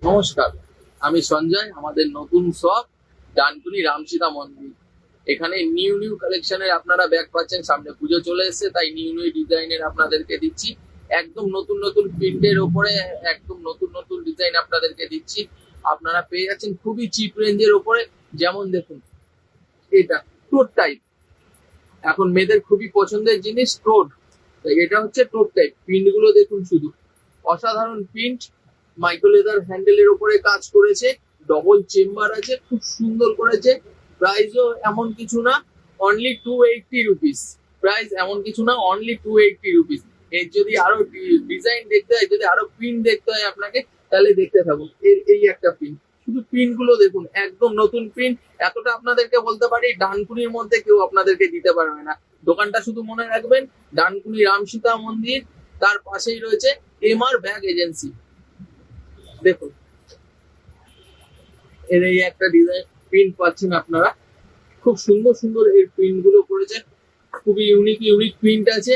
নমস্কার, আমি সঞ্জয়। আমাদের নতুন শপ ডানকুনি রামসীতা মন্দির। এখানে নিউ নিউ কালেকশনের আপনারা ব্যাগ পাচ্ছেন। সামনে পুজো চলে এসেছে, তাই নিউ নিউ ডিজাইনের আপনাদেরকে দিচ্ছি। একদম নতুন নতুন প্রিন্টের ওপরে একদম নতুন নতুন ডিজাইন আপনাদেরকে দিচ্ছি। আপনারা পেয়ে যাচ্ছেন খুবই চিপ রেঞ্জের ওপরে। যেমন দেখুন, এটা টোট টাইপ, এখন মেয়েদের খুবই পছন্দের জিনিস টোট। এটা হচ্ছে টোট টাইপ। প্রিন্ট গুলো দেখুন, শুধু অসাধারণ প্রিন্ট। মাইক্রো লেদার হ্যান্ডেলের উপরে কাজ করেছে, ডবল চেম্বার আছে, খুব সুন্দর করেছে। প্রাইসও এমন কিছু না, অনলি 280 রুপিস। প্রাইস এমন কিছু না, অনলি 280 রুপিস। এর যদি আরো ডিজাইন দেখতে হয়, যদি আরো প্রিন্ট দেখতে হয় আপনাকে, তাহলে দেখতে থাকুন। এই একটা প্রিন্ট, শুধু প্রিন্ট গুলো দেখুন, একদম নতুন প্রিন্ট। এতটা আপনাদেরকে বলতে পারি, ডানকুনির মধ্যে কেউ আপনাদেরকে দিতে পারবে না। দোকানটা শুধু মনে রাখবেন, ডানকুনি রামসীতা মন্দির, তার পাশেই রয়েছে এমআর ব্যাগ এজেন্সি। দেখুন, এর এই একটা ডিজাইন প্রিন্ট পাচ্ছেন আপনারা। খুব সুন্দর সুন্দর এর প্রিন্ট গুলো করেছে, খুবই ইউনিক ইউনিক প্রিন্ট আছে,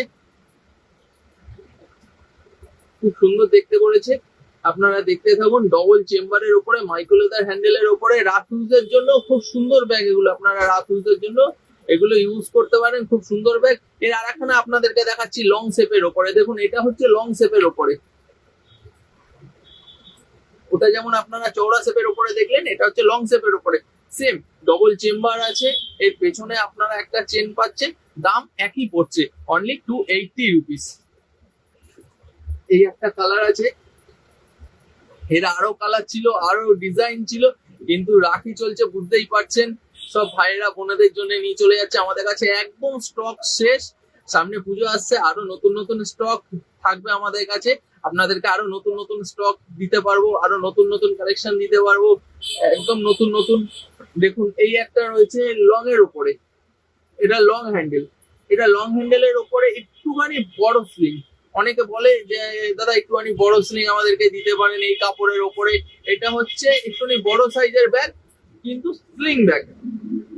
খুব সুন্দর দেখতে করেছে। আপনারা দেখতে থাকুন। ডবল চেম্বারের উপরে, মাইক্রো লেদার হ্যান্ডেলের উপরে, রাত ইউজের জন্য খুব সুন্দর ব্যাগ এগুলো। আপনারা রাত ইউজের জন্য এগুলো ইউজ করতে পারেন, খুব সুন্দর ব্যাগ। এর আরেকখানা আপনাদেরকে দেখাচ্ছি লং শেপের ওপরে। দেখুন, এটা হচ্ছে লং শেপের ওপরে। ওটা যেমন আপনারা চওড়া শেপের উপরে দেখলেন, এটা হচ্ছে লং শেপের উপরে। সেম ডবল চেম্বার আছে, এর পেছনে আপনারা একটা চেন পাচ্ছেন। দাম একই পড়ছে, অনলি 280 রুপিস। এই একটা কালার আছে, এর আরো কালার ছিল, আরো ডিজাইন ছিল, কিন্তু রাখি চলছে বুঝতেই পারছেন। সব ভাইয়েরা বোনেদের জন্য নিয়ে চলে যাচ্ছে। আমাদের কাছে একদম স্টক শেষ। সামনে পুজো আসছে, আরো নতুন নতুন স্টক থাকবে আমাদের কাছে। আপনাদেরকে আরো নতুন নতুন স্টক দিতে পারবো, আরো নতুন নতুন কালেকশন দিতে পারবো, একদম নতুন নতুন। দেখুন, এই একটা রয়েছে লং এর উপরে, এটা লং হ্যান্ডেল। এটা লং হ্যান্ডেলের উপরে একটুখানি বড় স্লিং। অনেকে বলে যে দাদা একটুখানি বড় স্লিং আমাদেরকে দিতে পারেন এই কাপড়ের ওপরে। এটা হচ্ছে একটুখানি বড় সাইজের ব্যাগ, কিন্তু স্লিং ব্যাগ।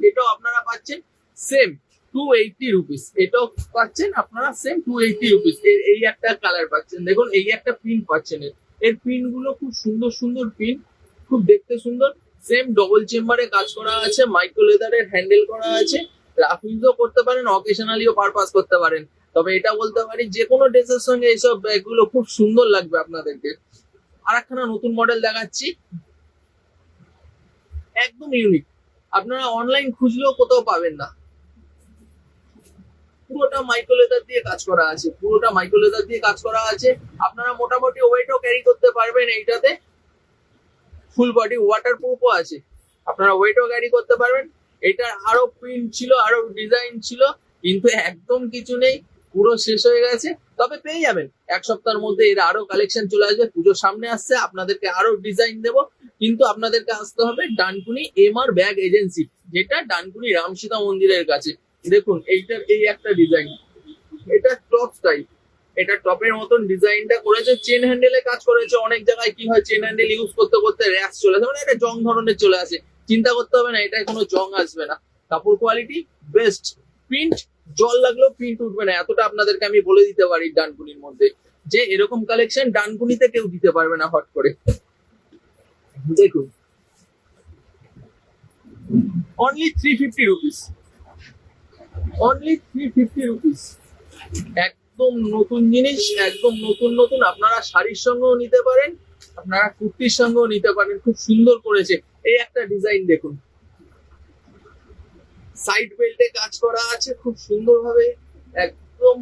এটাও আপনারা পাচ্ছেন সেম 280 রুপিস। এটাও পাচ্ছেন আপনারা সেম 280 রুপিস। এই একটা কালার পাচ্ছেন। দেখুন, এই একটা প্রিন্ট পাচ্ছেন। এর প্রিন্ট গুলো খুব সুন্দর সুন্দর প্রিন্ট, খুব দেখতে সুন্দর। সেম ডবল চেম্বারে কাজ করা আছে, মাইক্রো লেদারের হ্যান্ডেল করা আছে। রাফ ইউজও করতে পারেন, অকেশনালিও পারপাস করতে পারেন। তবে এটা বলতে পারি, যে কোনো ড্রেসের সঙ্গে এইসব ব্যাগগুলো খুব সুন্দর লাগবে আপনাদেরকে। আর একখানা নতুন মডেল দেখাচ্ছি, একদম ইউনিক। আপনারা অনলাইন খুঁজলেও কোথাও পাবেন না। পুরোটা মাইক্রো লেদার দিয়ে কাজ করা আছে, পুরোটা মাইক্রো লেদার দিয়ে কাজ করা আছে। আপনারা মোটামুটি ওয়েটও ক্যারি করতে পারবেন এইটাতে। ফুল বডি ওয়াটার প্রুফও আছে, আপনারা ওয়েটও ক্যারি করতে পারবেন। এটার আরো প্রিন্ট ছিল, আরো ডিজাইন ছিল, কিন্তু একদম কিছু নেই, পুরো শেষ হয়ে গেছে। তবে পেয়ে যাবেন এক সপ্তাহের মধ্যে। এর আরো কালেকশন চলে আসবে, পুজোর সামনে আসছে, আপনাদেরকে আরো ডিজাইন দেবো। কিন্তু আপনাদেরকে আসতে হবে ডানকুনি এমআর ব্যাগ এজেন্সি, যেটা ডানকুনি রামসীতা মন্দিরের কাছে। দেখুন, এইটার এই একটা ডিজাইন, এটা টপ টাইপ। এটা টপের মতন ডিজাইনটা করেছে, চেন হ্যান্ডেলে কাজ করেছে। অনেক জায়গায় কি হয়, চেন হ্যান্ডেল ইউজ করতে করতে র্যাশ চলে আসে, মানে এটা জং ধরনের চলে আসে। চিন্তা করতে হবে না, এটায় কোনো জং আসবে না। কাপড় কোয়ালিটি বেস্ট, প্রিন্ট জল লাগলেও প্রিন্ট উঠবে না, এতটা আপনাদেরকে আমি বলে দিতে পারি। ডানকুনির মধ্যে যে এরকম কালেকশন ডানকুনিতে কেউ দিতে পারবে না হট করে। দেখুন, অনলি 350 রুপিস, অনলি 350 রুপিস। একদম নতুন জিনিস, একদম নতুন নতুন। আপনারা শাড়ির সঙ্গেও নিতে পারেন, আপনারা কুর্তির সঙ্গেও নিতে পারেন। খুব সুন্দর করেছে। এই একটা ডিজাইন দেখুন, সাইড বেল্টে কাজ করা আছে খুব সুন্দর ভাবে, একদম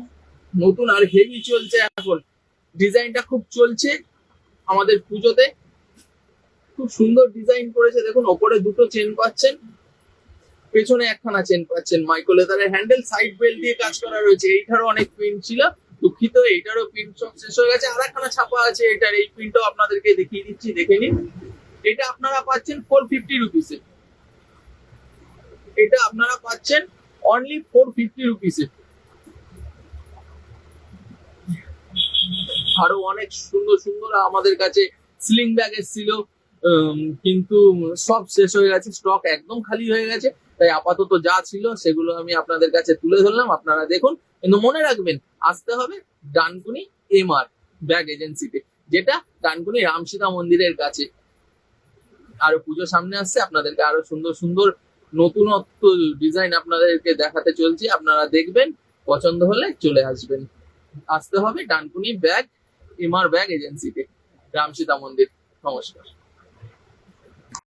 নতুন আর হেভি চলছে এখন। ডিজাইনটা খুব চলছে আমাদের পুজোতে, খুব সুন্দর ডিজাইন করেছে। দেখুন, ওপরে দুটো চেন পাচ্ছেন, পেছনে একখানা চেন পাচ্ছেন। মাইক্রো লেদারের হ্যান্ডেল, সাইড বেল্ট দিয়ে কাজ করা রয়েছে। এইটারও অনেক প্রিন্ট ছিল, দুঃখিত, এইটারও প্রিন্ট সব শেষ হয়ে গেছে। আর একখানা ছাপা আছে এটার, এই প্রিন্টটাও আপনাদেরকে দেখিয়ে দিচ্ছি, দেখে নিন। এটা আপনারা পাচ্ছেন 450 রুপিসে। এটা আপনারা পাচ্ছেন অনলি 450 রুপিসে। আরো অনেক সুন্দর সুন্দর আমাদের কাছে স্লিং ব্যাগ এসেছিল, কিন্তু সব শেষ হয়ে গেছে, স্টক একদম খালি হয়ে গেছে। তাই আপাতত যা ছিল সেগুলো আমি আপনাদের কাছে তুলে ধরলাম, আপনারা দেখুন। কিন্তু মনে রাখবেন, আসতে হবে ডানকুনি এমআর ব্যাগ এজেন্সিতে, যেটা ডানকুনি রামসীতা মন্দিরের কাছে। আরো পুজো সামনে আসছে, আপনাদেরকে আরো সুন্দর সুন্দর নতুনত্ব ডিজাইন আপনাদেরকে দেখাতে চলছি। আপনারা দেখবেন, পছন্দ হলে চলে আসবেন। আসতে হবে ডানকুনি ব্যাগ, এমআর ব্যাগ এজেন্সিতে, রামসীতা মন্দির। নমস্কার।